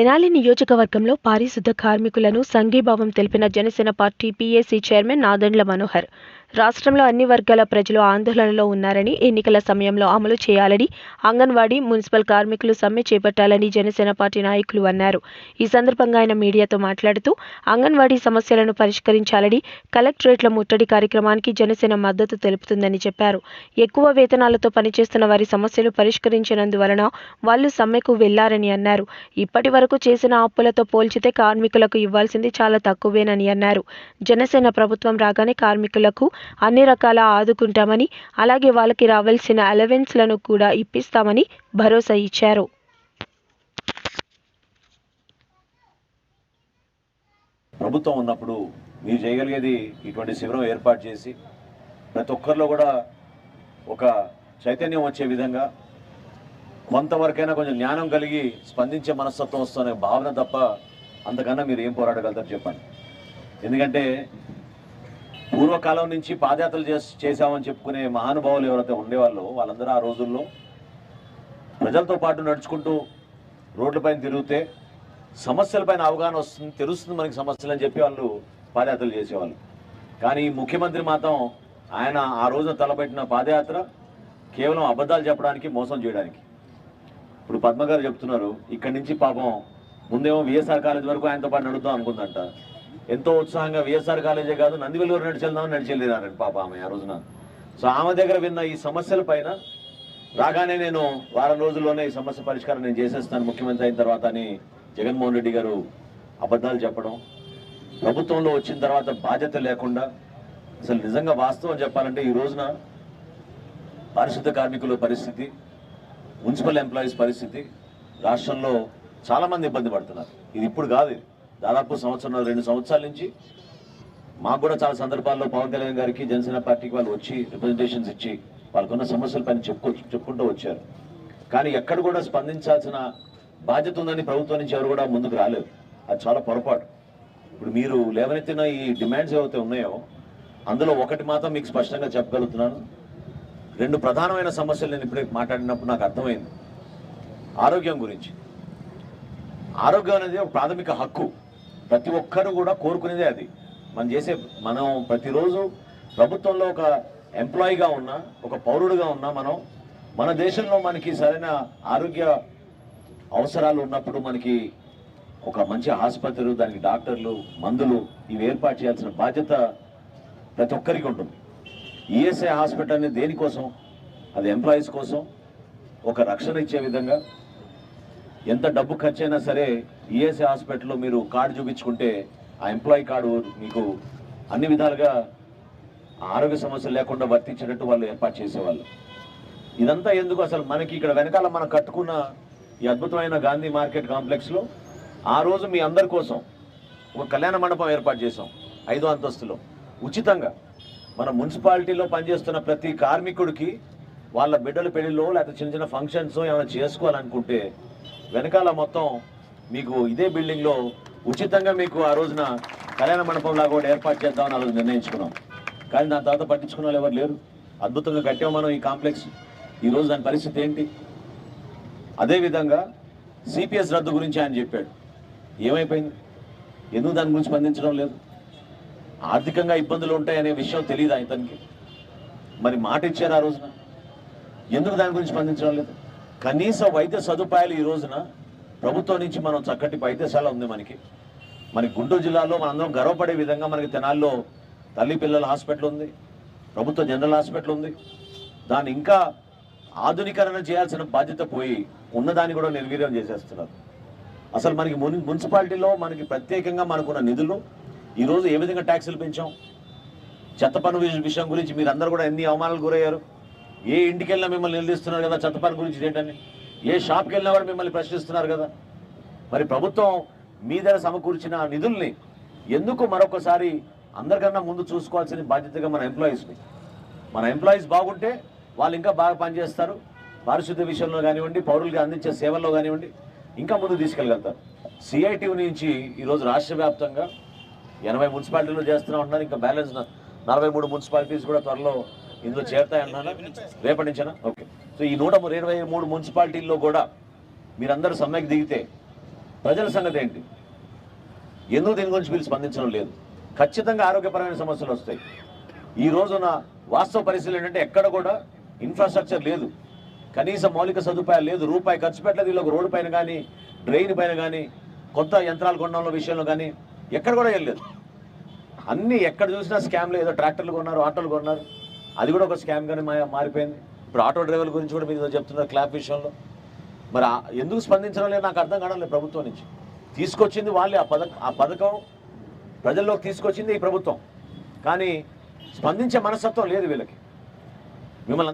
తెనాలి నియోజకవర్గంలో పారిశుద్ధ కార్మికులను సంఘీభావం తెలిపిన Janasena party PAC chairman Nadendla Manohar. రాష్ట్రంలో అన్ని వర్గాల ప్రజలు ఆందోళనలో ఉన్నారని, ఎన్నికల సమయంలో అమలు చేయాలని, అంగన్వాడీ, మున్సిపల్ కార్మికులు సమ్మె చేపట్టాలని జనసేన పార్టీ నాయకులు అన్నారు. ఈ సందర్భంగా ఆయన మీడియాతో మాట్లాడుతూ, అంగన్వాడీ సమస్యలను పరిష్కరించాలని, కలెక్టరేట్ల ముట్టడి కార్యక్రమానికి జనసేన మద్దతు తెలుపుతుందని చెప్పారు. ఎక్కువ వేతనాలతో పనిచేస్తున్న వారి సమస్యలు పరిష్కరించినందువలన వాళ్లు సమ్మెకు వెళ్లారని అన్నారు. ఇప్పటి వరకు చేసిన అప్పులతో పోల్చితే కార్మికులకు ఇవ్వాల్సింది చాలా తక్కువేనని అన్నారు. జనసేన ప్రభుత్వం రాగానే కార్మికులకు అన్ని రకాల ఆదుకుంటామని, అలాగే వాళ్ళకి రావాల్సిన అలవెన్స్లను కూడా ఇప్పిస్తామని భరోసా ఇచ్చారు. ప్రభుత్వం ఉన్నప్పుడు మీరు చేయగలిగేది ఇటువంటి శిబిరం ఏర్పాటు చేసి ప్రతి ఒక్కరిలో కూడా ఒక చైతన్యం వచ్చే విధంగా కొంతవరకైనా కొంచెం జ్ఞానం కలిగి స్పందించే మనస్తత్వం వస్తున్న భావన తప్ప అంతకన్నా మీరు ఏం పోరాడగలుగుతారు చెప్పండి. ఎందుకంటే పూర్వకాలం నుంచి పాదయాత్రలు చేశామని చెప్పుకునే మహానుభావులు ఎవరైతే ఉండేవాళ్ళో వాళ్ళందరూ ఆ రోజుల్లో ప్రజలతో పాటు నడుచుకుంటూ రోడ్లపైన తిరిగితే సమస్యలపైన అవగాహన వస్తుంది, తెలుస్తుంది మనకి సమస్యలు అని చెప్పి వాళ్ళు పాదయాత్రలు చేసేవాళ్ళు. కానీ ముఖ్యమంత్రి మాత్రం ఆయన ఆ రోజున తలపెట్టిన పాదయాత్ర కేవలం అబద్ధాలు చెప్పడానికి, మోసం చేయడానికి. ఇప్పుడు పద్మ గారు చెప్తున్నారు, ఇక్కడి నుంచి పాపం ముందేమో విఎస్ఆర్ కాలేజ్ వరకు ఆయనతో పాటు నడుద్దాం అనుకుందంట. ఎంతో ఉత్సాహంగా విఎస్ఆర్ కాలేజే కాదు నందివెల్లి వరకు నడిచెళ్దామని నడిచెళ్ళినారండి పాప ఆమె ఆ రోజున. సో ఆమె దగ్గర విన్న ఈ సమస్యల పైన రాగానే నేను వారం రోజుల్లోనే ఈ సమస్య పరిష్కారం నేను చేసేస్తాను ముఖ్యమంత్రి అయిన తర్వాత అని జగన్మోహన్ రెడ్డి గారు అబద్ధాలు చెప్పడం, ప్రభుత్వంలో వచ్చిన తర్వాత బాధ్యత లేకుండా, అసలు నిజంగా వాస్తవం చెప్పాలంటే ఈ రోజున పారిశుద్ధ కార్మికుల పరిస్థితి, మున్సిపల్ ఎంప్లాయీస్ పరిస్థితి రాష్ట్రంలో చాలామంది ఇబ్బంది పడుతున్నారు. ఇది ఇప్పుడు కాదు, దాదాపు సంవత్సరం 2 సంవత్సరాల నుంచి మాకు కూడా చాలా సందర్భాల్లో పవన్ కళ్యాణ్ గారికి జనసేన పార్టీకి వాళ్ళు వచ్చి రిప్రజెంటేషన్స్ ఇచ్చి వాళ్ళకున్న సమస్యల పైన చెప్పుకుంటూ వచ్చారు. కానీ ఎక్కడ కూడా స్పందించాల్సిన బాధ్యత ఉందని ప్రభుత్వం నుంచి ఎవరు కూడా ముందుకు రాలేదు. అది చాలా పొరపాటు. ఇప్పుడు మీరు లేవనెత్తిన ఈ డిమాండ్స్ ఏవైతే ఉన్నాయో అందులో ఒకటి మాత్రం మీకు స్పష్టంగా చెప్పగలుగుతున్నాను. 2 ప్రధానమైన సమస్యలు నేను ఇప్పుడే మాట్లాడినప్పుడు నాకు అర్థమైంది. ఆరోగ్యం గురించి. ఆరోగ్యం అనేది ఒక ప్రాథమిక హక్కు, ప్రతి ఒక్కరు కూడా కోరుకునేదే అది. మనం ప్రతిరోజు ప్రభుత్వంలో ఒక ఎంప్లాయీగా ఉన్నా, ఒక పౌరుడుగా ఉన్నా, మన దేశంలో మనకి సరైన ఆరోగ్య అవసరాలు ఉన్నప్పుడు మనకి ఒక మంచి ఆసుపత్రులు, దానికి డాక్టర్లు, మందులు ఇవి ఏర్పాటు చేయాల్సిన బాధ్యత ప్రతి ఒక్కరికి ఉంటుంది. ఈఎస్ఐ హాస్పిటల్ అనేది దేనికోసం? అది ఎంప్లాయీస్ కోసం, ఒక రక్షణ ఇచ్చే విధంగా. ఎంత డబ్బు ఖర్చు అయినా సరే ఈఎస్ఐ హాస్పిటల్లో మీరు కార్డు చూపించుకుంటే ఆ ఎంప్లాయీ కార్డు మీకు అన్ని విధాలుగా ఆరోగ్య సమస్యలు లేకుండా వర్తించేటట్టు వాళ్ళు ఏర్పాటు చేసేవాళ్ళు. ఇదంతా ఎందుకు? అసలు మనకి ఇక్కడ వెనకాల మనం కట్టుకున్న ఈ అద్భుతమైన గాంధీ మార్కెట్ కాంప్లెక్స్లో ఆ రోజు మీ అందరి కోసం ఒక కళ్యాణ మండపం ఏర్పాటు చేసాం 5వ అంతస్తులో ఉచితంగా. మన మున్సిపాలిటీలో పనిచేస్తున్న ప్రతి కార్మికుడికి వాళ్ళ బిడ్డల పెళ్లిలో లేకపోతే చిన్న చిన్న ఫంక్షన్స్ ఏమైనా చేసుకోవాలనుకుంటే వెనకాల మొత్తం మీకు ఇదే బిల్డింగ్లో ఉచితంగా మీకు ఆ రోజున కళ్యాణ మండపం లాగా కూడా ఏర్పాటు చేద్దామని ఆ రోజు నిర్ణయించుకున్నాం. కానీ దాని తర్వాత పట్టించుకున్న వాళ్ళు ఎవరు లేరు. అద్భుతంగా కట్టాం మనం ఈ కాంప్లెక్స్. ఈరోజు దాని పరిస్థితి ఏంటి? అదేవిధంగా సిపిఎస్ రద్దు గురించి ఆయన చెప్పాడు. ఏమైపోయింది? ఎందుకు దాని గురించి స్పందించడం లేదు? ఆర్థికంగా ఇబ్బందులు ఉంటాయనే విషయం తెలియదు ఆయనకి. మరి మాట ఇచ్చారు ఆ రోజున, ఎందుకు దాని గురించి స్పందించడం లేదు? కనీస వైద్య సదుపాయాలు ఈ రోజున ప్రభుత్వం నుంచి మనం చక్కటి వైద్యశాల ఉంది మనకి గుంటూరు జిల్లాలో మనందరం గర్వపడే విధంగా మనకి తెనాల్లో తల్లి పిల్లల హాస్పిటల్ ఉంది, ప్రభుత్వ జనరల్ హాస్పిటల్ ఉంది. దాన్ని ఇంకా ఆధునీకరణ చేయాల్సిన బాధ్యత పోయి ఉన్నదాన్ని కూడా నిర్వీర్యం చేసేస్తున్నారు. అసలు మనకి మున్సిపాలిటీలో మనకి ప్రత్యేకంగా మనకున్న నిధులు ఈరోజు ఏ విధంగా ట్యాక్సులు పెంచాం? చెత్త పన్ను విషయం గురించి మీరందరూ కూడా ఎన్ని అవమానాలు గురయ్యారు. ఏ ఇంటికి వెళ్ళినా మిమ్మల్ని నిలదీస్తున్నారు కదా చెత్త పన్ను గురించి ఏంటని. ఏ షాప్కి వెళ్ళినా కూడా మిమ్మల్ని ప్రశ్నిస్తున్నారు కదా. మరి ప్రభుత్వం మీ దగ్గర సమకూర్చిన నిధుల్ని ఎందుకు మరొకసారి అందరికన్నా ముందు చూసుకోవాల్సిన బాధ్యతగా మన ఎంప్లాయీస్ బాగుంటే వాళ్ళు ఇంకా బాగా పనిచేస్తారు. పారిశుద్ధ్య విషయంలో కానివ్వండి, పౌరులకి అందించే సేవల్లో కానివ్వండి ఇంకా ముందు తీసుకెళ్ళగలుగుతారు. సిఐటియు నుంచి ఈరోజు రాష్ట్ర వ్యాప్తంగా 80 మున్సిపాలిటీలు చేస్తూనే ఉంటున్నారు. ఇంకా బ్యాలెన్స్ 43 మున్సిపాలిటీస్ కూడా త్వరలో ఇందులో చేరతాయన్నారా? రేపటి నుంచేనా? ఓకే. సో ఈ 123 మున్సిపాలిటీల్లో కూడా మీరందరూ సమ్మెకు దిగితే ప్రజల సంగతి ఏంటి? ఎందుకు దీని గురించి వీళ్ళు స్పందించడం లేదు? ఖచ్చితంగా ఆరోగ్యపరమైన సమస్యలు వస్తాయి. ఈ రోజున వాస్తవ పరిస్థితులు ఏంటంటే ఎక్కడ కూడా ఇన్ఫ్రాస్ట్రక్చర్ లేదు, కనీస మౌలిక సదుపాయాలు లేదు, రూపాయి ఖర్చు పెట్టలేదు వీళ్ళకి. రోడ్డు పైన కానీ, డ్రైన్ పైన కానీ, కొత్త యంత్రాలు కొనడంలో విషయంలో కానీ ఎక్కడ కూడా వెళ్ళలేదు. అన్నీ ఎక్కడ చూసినా స్కామ్లు. ఏదో ట్రాక్టర్లు కొన్నారు, ఆటోలు కొన్నారు, అది కూడా ఒక స్కామ్ కానీ మారిపోయింది. ఇప్పుడు ఆటో డ్రైవర్ల గురించి కూడా మీరు చెప్తున్నారు క్లాప్ విషయంలో. మరి ఎందుకు స్పందించడం లేదు నాకు అర్థం కావడం లేదు. ప్రభుత్వం నుంచి తీసుకొచ్చింది వాళ్ళే, ఆ పథకం ప్రజల్లోకి తీసుకొచ్చింది ఈ ప్రభుత్వం, కానీ స్పందించే మనస్తత్వం లేదు వీళ్ళకి. మిమ్మల్ని